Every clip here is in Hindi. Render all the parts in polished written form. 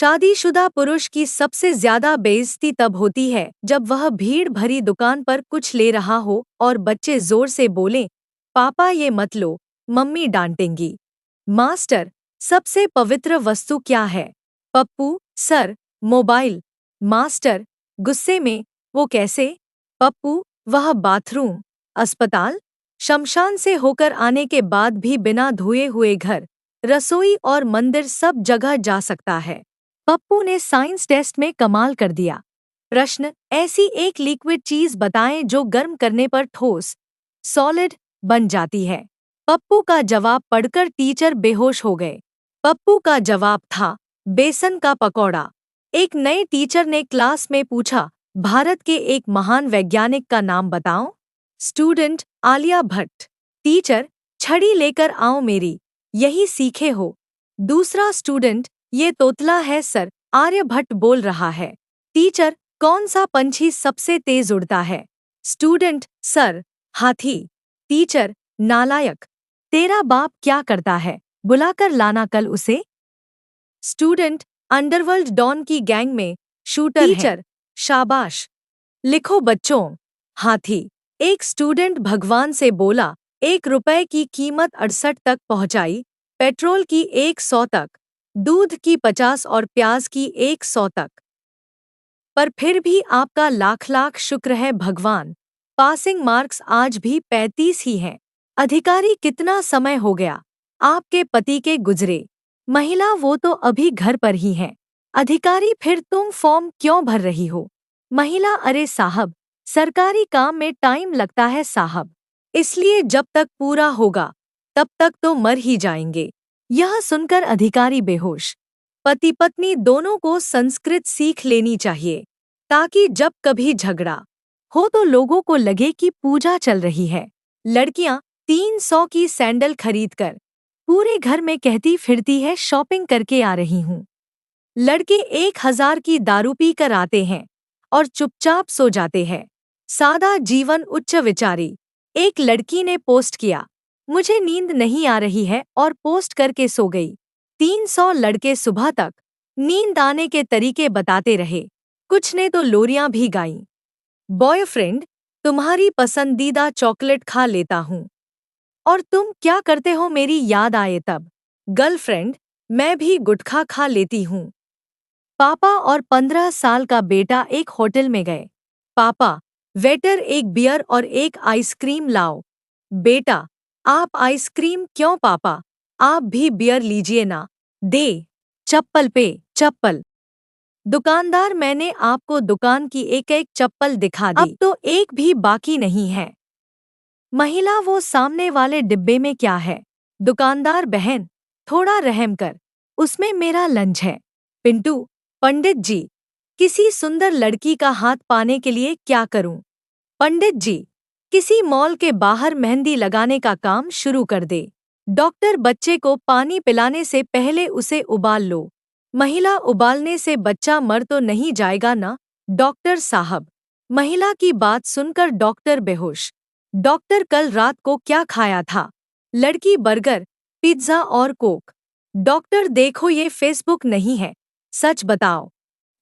शादीशुदा पुरुष की सबसे ज्यादा बेइज्जती तब होती है जब वह भीड़ भरी दुकान पर कुछ ले रहा हो और बच्चे जोर से बोलें, पापा ये मत लो, मम्मी डांटेंगी। मास्टर, सबसे पवित्र वस्तु क्या है? Pappu, sir, mobile. मास्टर, गुस्से में, वो कैसे? पप्पू, वह बाथरूम, अस्पताल, शमशान से होकर आने के बाद भी बिना धोए हुए घर, रसोई और मंदिर सब जगह जा सकता है। पप्पू ने साइंस टेस्ट में कमाल कर दिया। प्रश्न, ऐसी एक लिक्विड चीज बताएं जो गर्म करने पर ठोस सॉलिड बन जाती है। पप्पू का जवाब पढ़कर टीचर बेहोश हो गए। पप्पू का जवाब था बेसन का पकौड़ा। एक नए टीचर ने क्लास में पूछा, भारत के एक महान वैज्ञानिक का नाम बताओ। स्टूडेंट, आलिया भट्ट। टीचर, छड़ी लेकर आओ मेरी, यही सीखे हो। दूसरा स्टूडेंट, ये तोतला है सर, आर्यभट्ट बोल रहा है। टीचर, कौन सा पंछी सबसे तेज उड़ता है? स्टूडेंट, सर, हाथी। टीचर, नालायक, तेरा बाप क्या करता है? बुलाकर लाना कल उसे। स्टूडेंट, अंडरवर्ल्ड डॉन की गैंग में शूटर है। टीचर, शाबाश, लिखो बच्चों। हाथी। एक स्टूडेंट भगवान से बोला, 1 रुपए की कीमत 68 तक पहुंचाई, पेट्रोल की 100 तक, दूध की 50 और प्याज की 100 तक। पर फिर भी आपका लाख लाख शुक्र है भगवान, पासिंग मार्क्स आज भी 35 ही हैं। अधिकारी, कितना समय हो गया आपके पति के गुजरे? महिला, वो तो अभी घर पर ही हैं। अधिकारी, फिर तुम फॉर्म क्यों भर रही हो? महिला, अरे साहब, सरकारी काम में टाइम लगता है साहब, इसलिए जब तक पूरा होगा तब तक तो मर ही जाएंगे। यह सुनकर अधिकारी बेहोश। पति पत्नी दोनों को संस्कृत सीख लेनी चाहिए ताकि जब कभी झगड़ा हो तो लोगों को लगे कि पूजा चल रही है। लड़कियां 300 की सैंडल खरीदकर पूरे घर में कहती फिरती है शॉपिंग करके आ रही हूँ। लड़के 1000 की दारू पी कर आते हैं और चुपचाप सो जाते हैं। सादा जीवन उच्च विचारी। एक लड़की ने पोस्ट किया, मुझे नींद नहीं आ रही है, और पोस्ट करके सो गई। 300 लड़के सुबह तक नींद आने के तरीके बताते रहे, कुछ ने तो लोरियां भी गाईं। बॉयफ्रेंड, तुम्हारी पसंदीदा चॉकलेट खा लेता हूँ और तुम क्या करते हो मेरी याद आए तब। गर्लफ्रेंड, मैं भी गुटखा खा लेती हूँ। पापा और 15 साल का बेटा एक होटल में गए। पापा, वेटर एक बियर और एक आइसक्रीम लाओ। बेटा, आप आइसक्रीम क्यों पापा, आप भी बियर लीजिए ना। दे। चप्पल पे चप्पल। दुकानदार, मैंने आपको दुकान की एक एक चप्पल दिखा दी, अब तो एक भी बाकी नहीं है। महिला, वो सामने वाले डिब्बे में क्या है? दुकानदार, बहन, थोड़ा रहम कर, उसमें मेरा लंच है। पिंटू, पंडित जी, किसी सुंदर लड़की का हाथ पाने के लिए क्या करूं? पंडित जी, किसी मॉल के बाहर मेहंदी लगाने का काम शुरू कर दे। डॉक्टर, बच्चे को पानी पिलाने से पहले उसे उबाल लो। महिला, उबालने से बच्चा मर तो नहीं जाएगा ना डॉक्टर साहब? महिला की बात सुनकर डॉक्टर बेहोश। डॉक्टर, कल रात को क्या खाया था? लड़की, बर्गर, पिज्जा और कोक। डॉक्टर, देखो ये फेसबुक नहीं है, सच बताओ।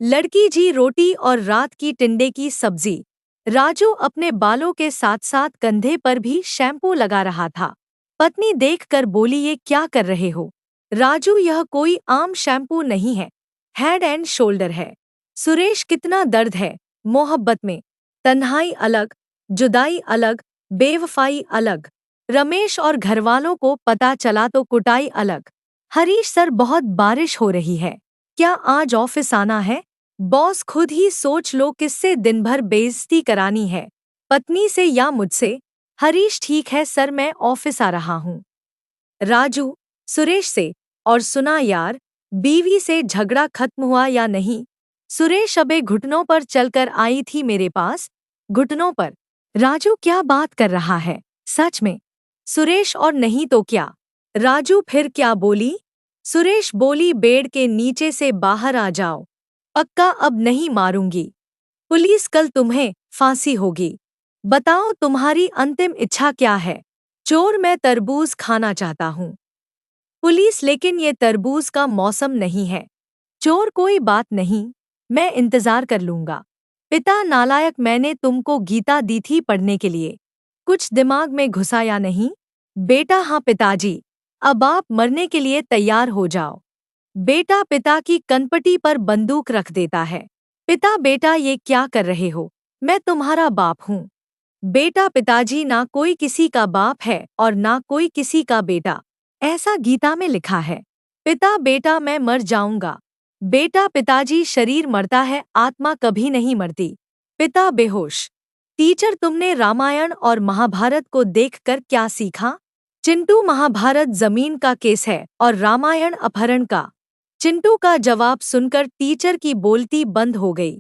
लड़की, जी रोटी और रात की टिंडे की सब्जी। राजू अपने बालों के साथ साथ कंधे पर भी शैम्पू लगा रहा था। पत्नी देखकर बोली, ये क्या कर रहे हो? राजू, यह कोई आम शैम्पू नहीं है, हेड एंड शोल्डर है। सुरेश, कितना दर्द है मोहब्बत में, तन्हाई अलग, जुदाई अलग, बेवफाई अलग। रमेश, और घरवालों को पता चला तो कुटाई अलग। हरीश, सर बहुत बारिश हो रही है, क्या आज ऑफिस आना है? बॉस, खुद ही सोच लो किससे दिन भर बेइज्जती करानी है, पत्नी से या मुझसे? हरीश, ठीक है सर, मैं ऑफिस आ रहा हूँ। राजू, सुरेश से, और सुना यार, बीवी से झगड़ा खत्म हुआ या नहीं? सुरेश, अबे घुटनों पर चलकर आई थी मेरे पास। घुटनों पर? राजू, क्या बात कर रहा है, सच में? सुरेश, और नहीं तो क्या? राजू, फिर क्या बोली? सुरेश बोली, बेड के नीचे से बाहर आ जाओ, पक्का अब नहीं मारूंगी। पुलिस, कल तुम्हें फांसी होगी। बताओ तुम्हारी अंतिम इच्छा क्या है? चोर, मैं तरबूज खाना चाहता हूँ। पुलिस, लेकिन ये तरबूज का मौसम नहीं है। चोर कोई बात नहीं, मैं इंतजार कर लूंगा। पिता नालायक, मैंने तुमको गीता दी थी पढ़ने के लिए, कुछ दिमाग में घुसा या नहीं? बेटा हाँ पिताजी, अब आप मरने के लिए तैयार हो जाओ। बेटा पिता की कनपटी पर बंदूक रख देता है। पिता बेटा ये क्या कर रहे हो? मैं तुम्हारा बाप हूँ। बेटा पिताजी, ना कोई किसी का बाप है और ना कोई किसी का बेटा, ऐसा गीता में लिखा है। पिता बेटा मैं मर जाऊंगा। बेटा पिताजी, शरीर मरता है, आत्मा कभी नहीं मरती। पिता बेहोश। टीचर, तुमने रामायण और महाभारत को देखकर क्या सीखा? चिंटू, महाभारत जमीन का केस है और रामायण अपहरण का। चिंटू का जवाब सुनकर टीचर की बोलती बंद हो गई।